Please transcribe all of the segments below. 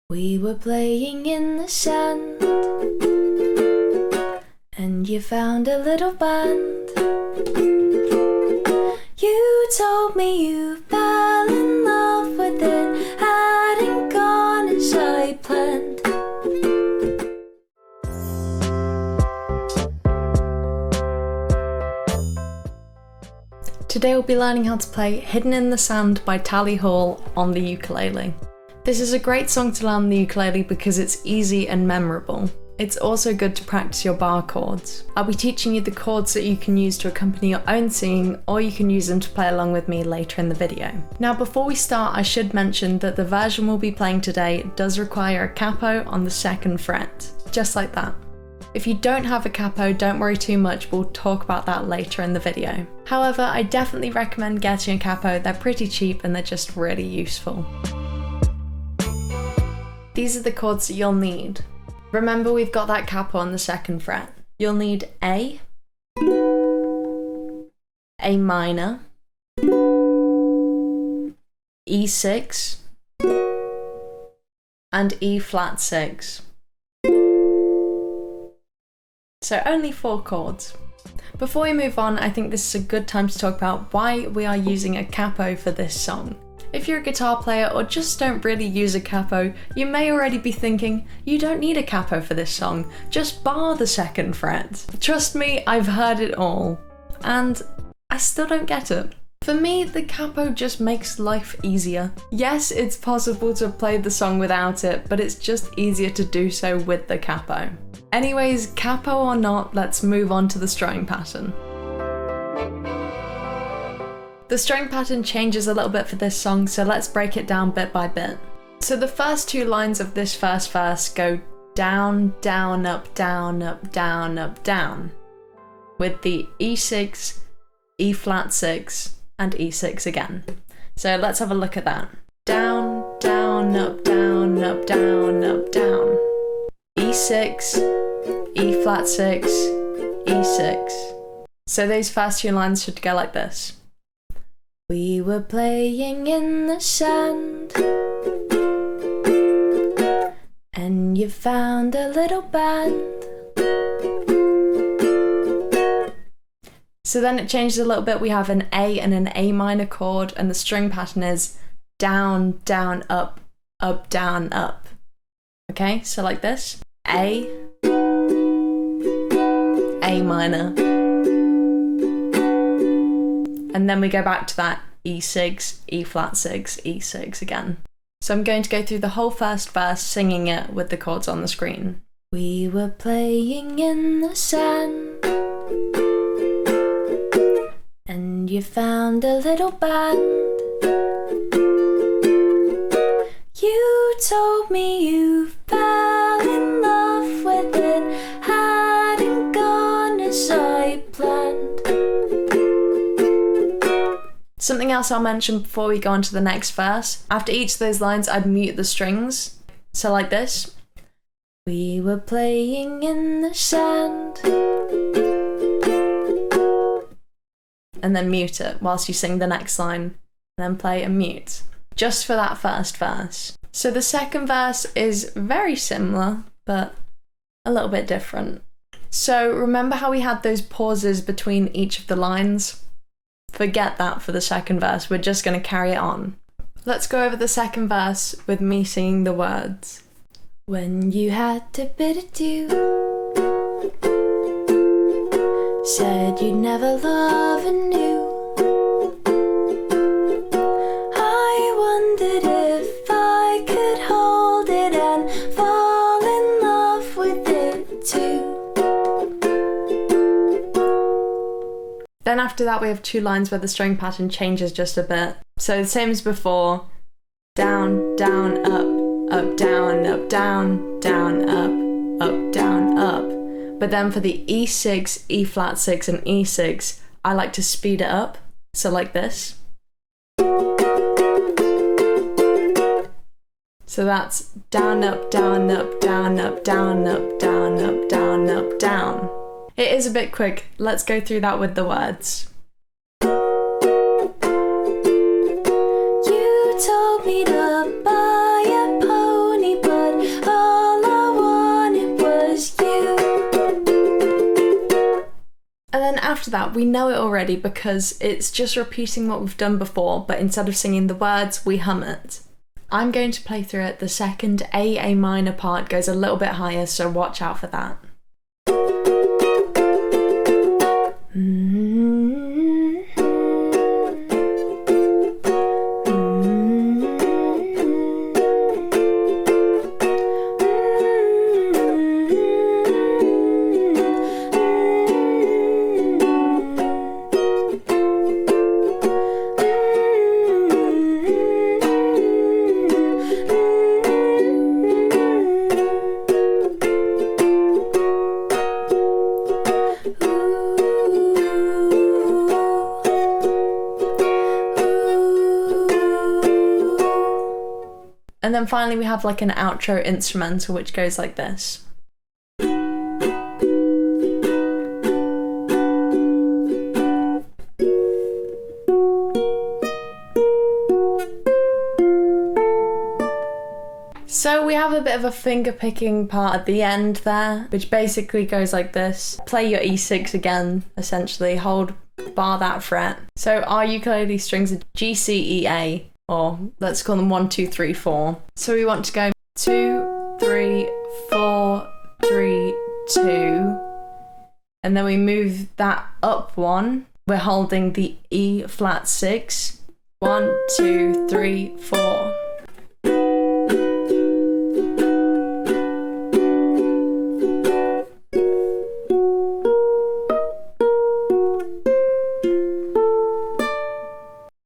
We were playing in the sand, and you found a little band. You told me you fell in love with it, hadn't gone as I planned. Today we'll be learning how to play Hidden in the Sand by Tally Hall on the ukulele. This is a great song to learn on the ukulele because it's easy and memorable. It's also good to practice your bar chords. I'll be teaching you the chords that you can use to accompany your own singing, or you can use them to play along with me later in the video. Now before we start, I should mention that the version we'll be playing today does require a capo on the 2nd fret, just like that. If you don't have a capo, don't worry too much, we'll talk about that later in the video. However, I definitely recommend getting a capo. They're pretty cheap and they're just really useful. These are the chords that you'll need. Remember, we've got that capo on the 2nd fret. You'll need A minor, E6, and E flat 6. So only 4 chords. Before we move on, I think this is a good time to talk about why we are using a capo for this song. If you're a guitar player or just don't really use a capo, you may already be thinking, you don't need a capo for this song, just bar the 2nd fret. Trust me, I've heard it all, and I still don't get it. For me, the capo just makes life easier. Yes, it's possible to play the song without it, but it's just easier to do so with the capo. Anyways, capo or not, let's move on to the strumming pattern. The strumming pattern changes a little bit for this song, so let's break it down bit by bit. So the first 2 lines of this first verse go down, down, up, down, up, down, up, down, with the E6, E flat 6, and E6 again. So let's have a look at that. Down, down, up, down, up, down, up, down. E6, E flat 6, E6. So those first 2 lines should go like this. We were playing in the sand, and you found a little band. So then it changes a little bit. We have an A and an A minor chord, and the string pattern is down, down, up, up, down, up. Okay, so like this. A minor. And then we go back to that E6, E flat 6, E6 again. So I'm going to go through the whole first verse singing it with the chords on the screen. We were playing in the sand, and you found a little band. You told me you fell in love with it, hadn't gone as I planned. Something else I'll mention before we go on to the next verse. After each of those lines, I'd mute the strings. So like this. We were playing in the sand. And then mute it whilst you sing the next line. And then play and mute. Just for that first verse. So the second verse is very similar, but a little bit different. So remember how we had those pauses between each of the lines? Forget that for the second verse, we're just going to carry it on. Let's go over the second verse with me singing the words. When you had to bid adieu, said you'd never love anew, I wondered if I could hold it and fall in love with it too. Then after that we have 2 lines where the string pattern changes just a bit. So the same as before, down, down, up, down, up, down, down, up, down, up. But then for the E6, E flat 6 and E6, I like to speed it up. So like this. So that's down, up, down, up, down, up, down, up, down, up, down, up, down. It is a bit quick. Let's go through that with the words. You told me to buy a pony, but after that, we know it already because it's just repeating what we've done before, but instead of singing the words, we hum it. I'm going to play through it. The second A minor part goes a little bit higher, so watch out for that. And then finally we have like an outro instrumental which goes like this. So we have a bit of a finger picking part at the end there, which basically goes like this. Play your E6 again, essentially, hold bar that fret. So our ukulele strings are G, C, E, A. Or let's call them 1, 2, 3, 4. So we want to go 2, 3, 4, 3, 2. And then we move that up one. We're holding the E flat 6. 1, 2, 3, 4.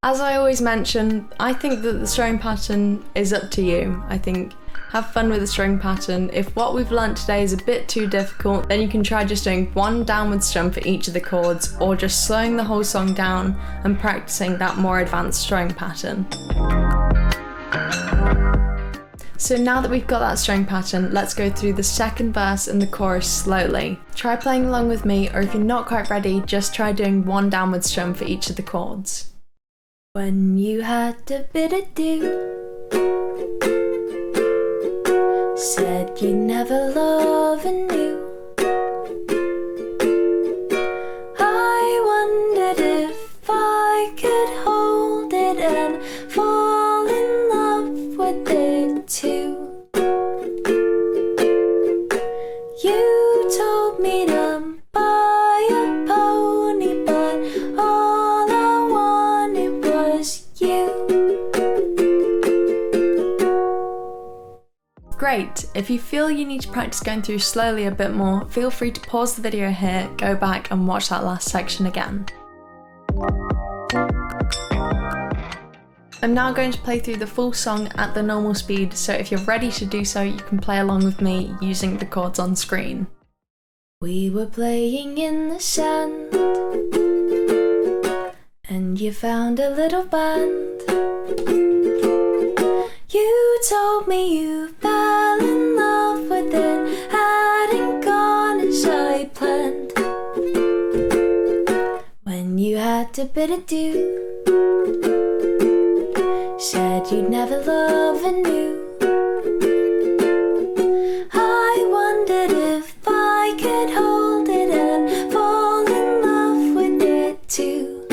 As I always mention, I think that the strumming pattern is up to you. I think have fun with the string pattern. If what we've learnt today is a bit too difficult, then you can try just doing one downward strum for each of the chords, or just slowing the whole song down and practicing that more advanced strumming pattern. So now that we've got that string pattern, let's go through the second verse and the chorus slowly. Try playing along with me, or if you're not quite ready, just try doing one downward strum for each of the chords. When you had a bit ado, said you never love anew, I wondered if I could hold it and fall in love with it too. You told me to buy a pony, but all I wanted was you. Great! If you feel you need to practice going through slowly a bit more, feel free to pause the video here, go back and watch that last section again. I'm now going to play through the full song at the normal speed, so if you're ready to do so, you can play along with me using the chords on screen. We were playing in the sand, and you found a little band. You told me you fell in love with it, hadn't gone as I planned. When you had a bit ado, said you'd never love anew. I wondered if I could hold it and fall in love with it too.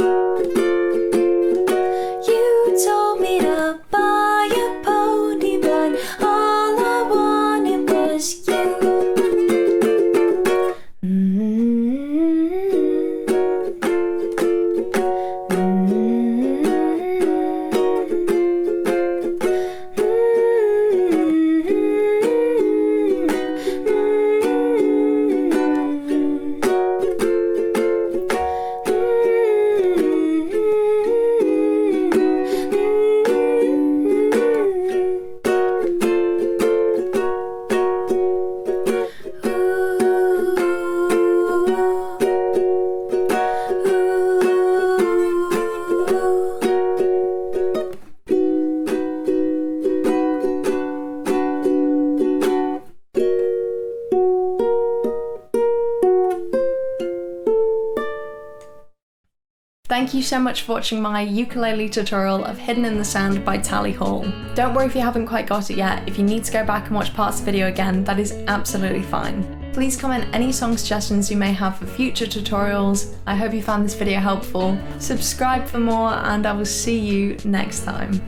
You told me to buy a pony, but all I wanted was you. Thank you so much for watching my ukulele tutorial of Hidden in the Sand by Tally Hall. Don't worry if you haven't quite got it yet. If you need to go back and watch parts of the video again, that is absolutely fine. Please comment any song suggestions you may have for future tutorials. I hope you found this video helpful. Subscribe for more, and I will see you next time.